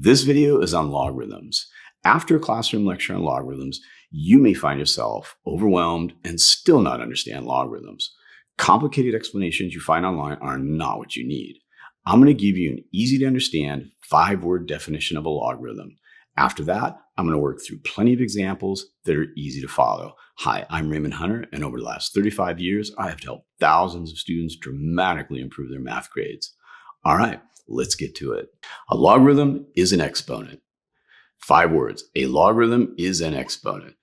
This video is on logarithms. After a classroom lecture on logarithms, you may find yourself overwhelmed and still not understand logarithms. Complicated explanations you find online are not what you need. I'm going to give you an easy to understand 5-word definition of a logarithm. After that, I'm going to work through plenty of examples that are easy to follow. Hi, I'm Raymond Hunter, and over the last 35 years, I have helped thousands of students dramatically improve their math grades. All right, let's get to it. A logarithm is an exponent. 5 words. A logarithm is an exponent.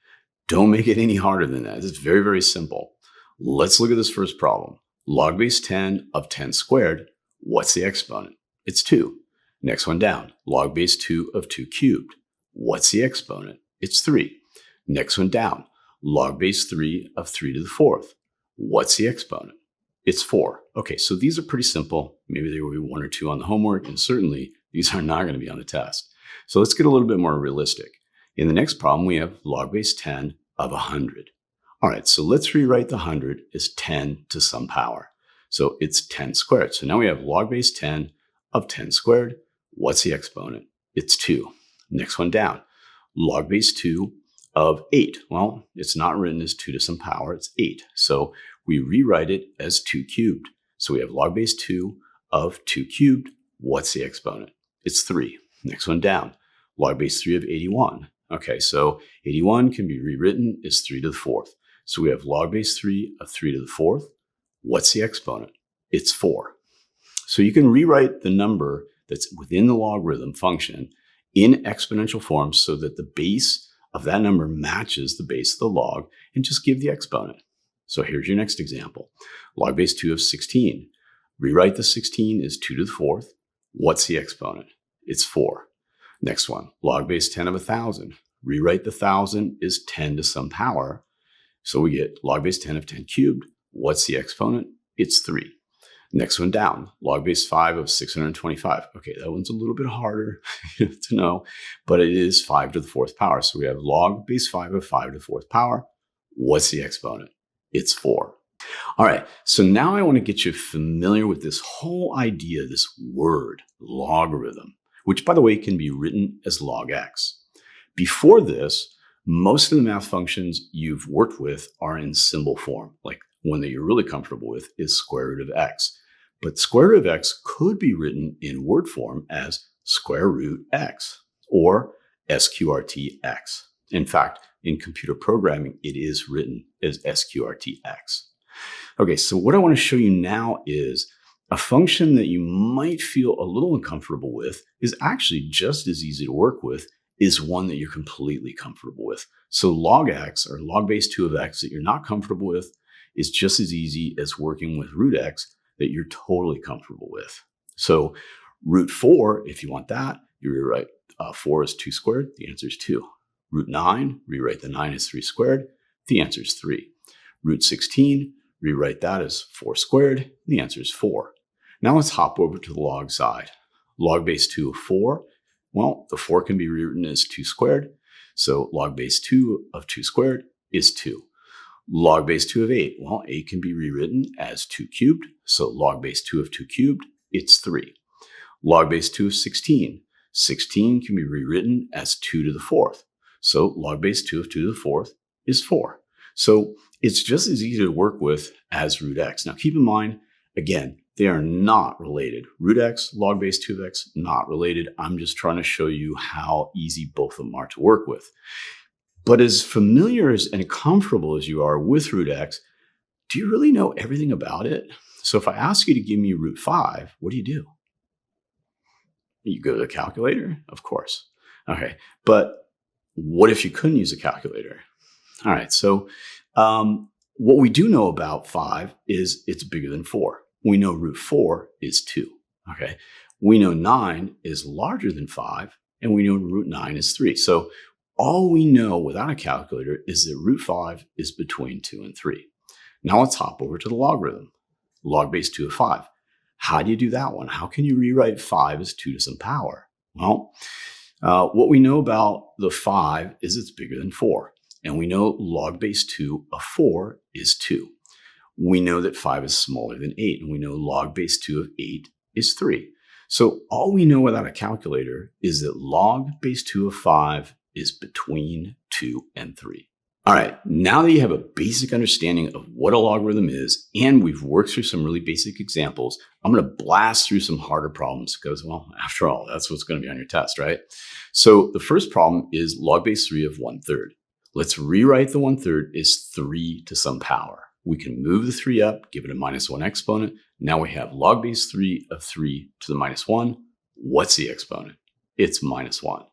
Don't make it any harder than that. It's very, very simple. Let's look at this first problem. Log base 10 of 10 squared. What's the exponent? It's 2. Next one down. Log base 2 of 2 cubed. What's the exponent? It's 3. Next one down. Log base 3 of 3 to the 4th. What's the exponent? It's 4. Okay, so these are pretty simple. Maybe there will be 1 or 2 on the homework, and certainly these are not going to be on the test. So let's get a little bit more realistic. In the next problem, we have log base 10 of 100. All right, so let's rewrite the 100 as 10 to some power. So it's 10 squared. So now we have log base 10 of 10 squared. What's the exponent? It's 2. Next one down, log base 2 of 8. Well, it's not written as 2 to some power, it's 8. So we rewrite it as 2 cubed. So we have log base 2 of 2 cubed. What's the exponent? It's 3. Next one down, log base 3 of 81. Okay, so 81 can be rewritten as 3 to the 4th. So we have log base 3 of 3 to the 4th. What's the exponent? It's 4. So you can rewrite the number that's within the logarithm function in exponential form so that the base of that number matches the base of the log and just give the exponent. So here's your next example. Log base 2 of 16. Rewrite the 16 as 2 to the 4th. What's the exponent? It's 4. Next one, log base 10 of 1,000. Rewrite the 1,000 as 10 to some power. So we get log base 10 of 10 cubed. What's the exponent? It's 3. Next one down, log base 5 of 625. Okay, that one's a little bit harder to know, but it is 5 to the 4th power. So we have log base 5 of 5 to the 4th power. What's the exponent? It's 4. All right, so now I want to get you familiar with this whole idea, this word, logarithm, which, by the way, can be written as log x. Before this, most of the math functions you've worked with are in symbol form. Like one that you're really comfortable with is square root of x. But square root of x could be written in word form as square root x or sqrt(x). In fact, in computer programming, it is written as sqrt(x). Okay, so what I want to show you now is a function that you might feel a little uncomfortable with is actually just as easy to work with is one that you're completely comfortable with. So log x, or log base 2 of x, that you're not comfortable with is just as easy as working with root x that you're totally comfortable with. So root 4, if you want that, you rewrite 4 as 2 squared, the answer is 2. Root 9, rewrite the 9 as 3 squared, the answer is 3. Root 16, rewrite that as 4 squared, the answer is 4. Now let's hop over to the log side. Log base 2 of 4, well, the 4 can be rewritten as 2 squared, so log base 2 of 2 squared is 2. Log base 2 of 8, well, 8 can be rewritten as 2 cubed, so log base 2 of 2 cubed, it's 3. Log base 2 of 16, 16 can be rewritten as 2 to the 4th, so log base 2 of 2 to the 4th is 4. So it's just as easy to work with as root x. Now keep in mind, again, they are not related. Root x, log base 2 of x, not related. I'm just trying to show you how easy both of them are to work with. But as familiar and comfortable as you are with root x, do you really know everything about it? So if I ask you to give me root 5, what do? You go to the calculator? Of course. Okay, but what if you couldn't use a calculator? All right, so what we do know about 5 is it's bigger than 4. We know root 4 is 2, okay? We know 9 is larger than 5, and we know root 9 is 3. So all we know without a calculator is that root 5 is between 2 and 3. Now let's hop over to the logarithm. Log base 2 of 5. How do you do that one? How can you rewrite 5 as 2 to some power? Well, what we know about the 5 is it's bigger than 4. And we know log base 2 of 4 is 2. We know that 5 is smaller than 8, and we know log base 2 of 8 is 3. So all we know without a calculator is that log base 2 of 5 is between 2 and 3. All right, now that you have a basic understanding of what a logarithm is, and we've worked through some really basic examples, I'm going to blast through some harder problems because, well, after all, that's what's going to be on your test, right? So the first problem is log base 3 of 1/3. Let's rewrite the 1/3 as 3 to some power. We can move the 3 up, give it a -1 exponent. Now we have log base 3 of 3 to the -1. What's the exponent? It's -1.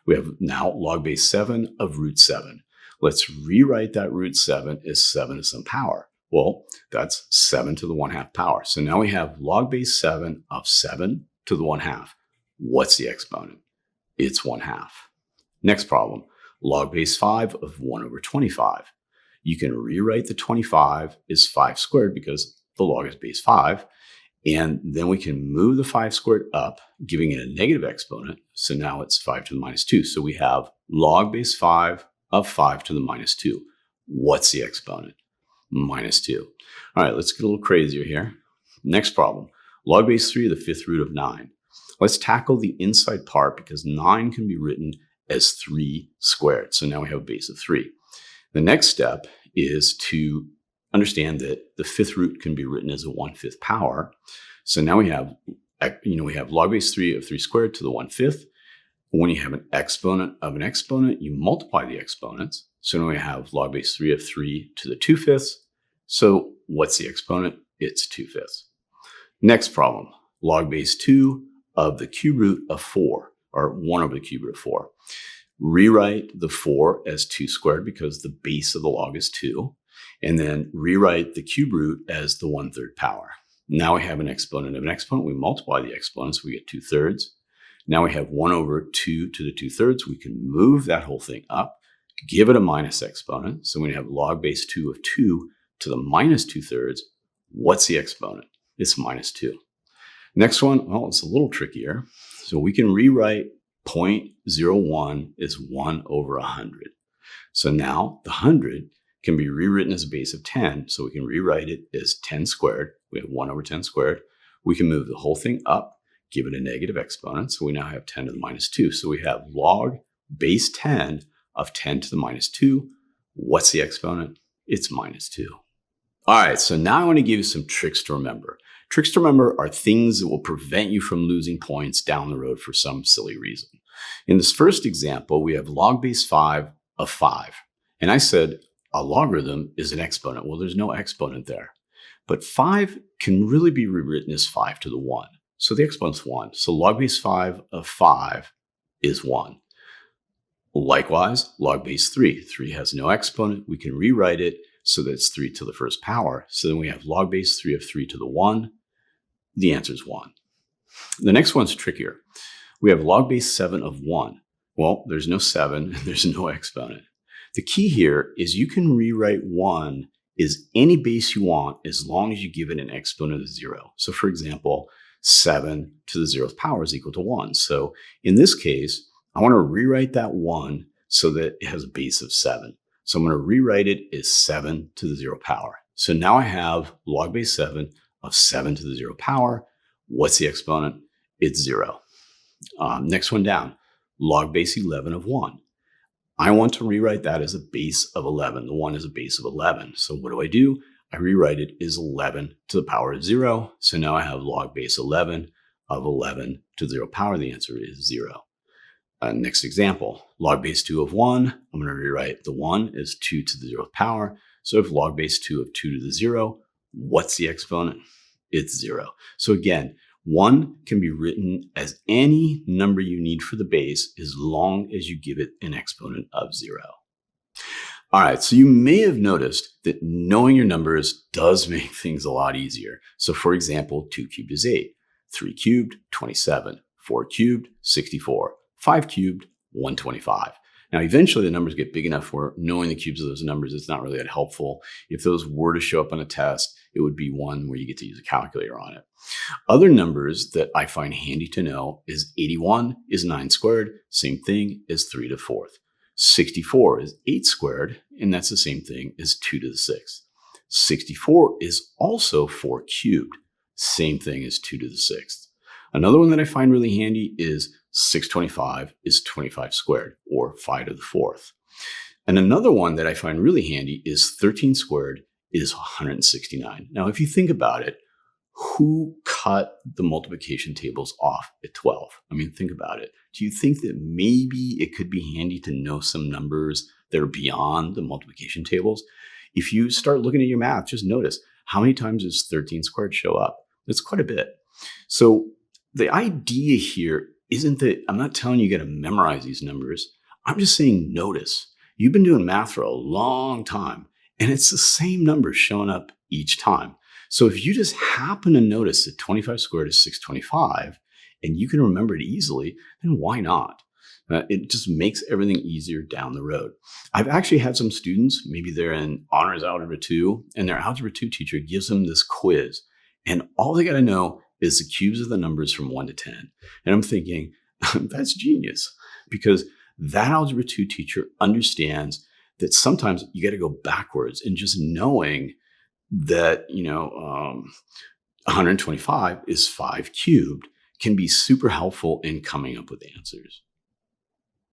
We have now log base 7 of root 7. Let's rewrite that root 7 as 7 to some power. Well, that's 7 to the 1/2 power. So now we have log base 7 of 7 to the 1/2. What's the exponent? It's 1/2. Next problem, log base 5 of 1/25. You can rewrite the 25 as 5 squared because the log is base 5. And then we can move the 5 squared up, giving it a negative exponent. So now it's 5 to the -2. So we have log base 5 of 5 to the -2. What's the exponent? -2. All right, let's get a little crazier here. Next problem, log base 3 of the 5th root of 9. Let's tackle the inside part because 9 can be written as 3 squared. So now we have a base of 3. The next step is to understand that the 5th root can be written as a 1/5 power. So now we have log base 3 of 3 squared to the 1/5. When you have an exponent of an exponent, you multiply the exponents. So now we have log base 3 of 3 to the 2/5. So what's the exponent? It's 2/5. Next problem, log base 2 of the cube root of 4, or 1 over the cube root of 4. Rewrite the 4 as 2 squared because the base of the log is 2. And then rewrite the cube root as the 1/3 power. Now we have an exponent of an exponent. We multiply the exponents, we get 2/3. Now we have 1 over 2 to the 2/3. We can move that whole thing up, give it a minus exponent. So we have log base 2 of 2 to the -2/3. What's the exponent? It's -2. Next one, well, it's a little trickier. So we can rewrite 0.01 as 1 over 100. So now the 100 can be rewritten as a base of 10. So we can rewrite it as 10 squared. We have 1 over 10 squared. We can move the whole thing up, give it a negative exponent. So we now have 10 to the -2. So we have log base 10 of 10 to the -2. What's the exponent? It's -2. All right, so now I want to give you some tricks to remember. Tricks to remember are things that will prevent you from losing points down the road for some silly reason. In this first example, we have log base 5 of 5. And I said a logarithm is an exponent. Well, there's no exponent there. But 5 can really be rewritten as 5 to the 1. So the exponent's 1. So log base 5 of 5 is 1. Likewise, log base 3. 3 has no exponent. We can rewrite it so that it's 3 to the first power. So then we have log base 3 of 3 to the 1. The answer is 1. The next one's trickier. We have log base 7 of 1. Well, there's no 7 and there's no exponent. The key here is you can rewrite 1 as any base you want as long as you give it an exponent of 0. So for example, 7 to the 0th power is equal to 1. So in this case, I want to rewrite that 1 so that it has a base of 7. So I'm going to rewrite it as 7 to the 0th power. So now I have log base 7 of 7 to the 0th power. What's the exponent? It's 0. Next one down, log base 11 of 1. I want to rewrite that as a base of 11. The 1 is a base of 11. So what do? I rewrite it as 11 to the power of 0. So now I have log base 11 of 11 to the 0th power. The answer is 0. Next example, log base 2 of 1. I'm going to rewrite the 1 as 2 to the 0th power. So if log base 2 of 2 to the 0, what's the exponent? It's 0. So again, 1 can be written as any number you need for the base as long as you give it an exponent of 0. All right, so you may have noticed that knowing your numbers does make things a lot easier. So for example, 2 cubed is 8, 3 cubed, 27, 4 cubed, 64, 5 cubed, 125. Now, eventually the numbers get big enough where knowing the cubes of those numbers is not really that helpful. If those were to show up on a test, it would be one where you get to use a calculator on it. Other numbers that I find handy to know is 81 is 9 squared, same thing as 3 to the 4th. 64 is 8 squared, and that's the same thing as 2 to the 6th. 64 is also 4 cubed, same thing as 2 to the 6th. Another one that I find really handy is 625 is 25 squared, or 5 to the fourth. And another one that I find really handy is 13 squared is 169. Now, if you think about it, who cut the multiplication tables off at 12? I mean, think about it. Do you think that maybe it could be handy to know some numbers that are beyond the multiplication tables? If you start looking at your math, just notice how many times does 13 squared show up? It's quite a bit. So the idea here isn't that I'm not telling you got to memorize these numbers. I'm just saying notice. You've been doing math for a long time, and it's the same numbers showing up each time. So if you just happen to notice that 25 squared is 625, and you can remember it easily, then why not? It just makes everything easier down the road. I've actually had some students, maybe they're in Honors Algebra 2, and their Algebra 2 teacher gives them this quiz, and all they got to know is the cubes of the numbers from 1 to 10. And I'm thinking, that's genius, because that Algebra 2 teacher understands that sometimes you got to go backwards, and just knowing that, 125 is 5 cubed can be super helpful in coming up with answers.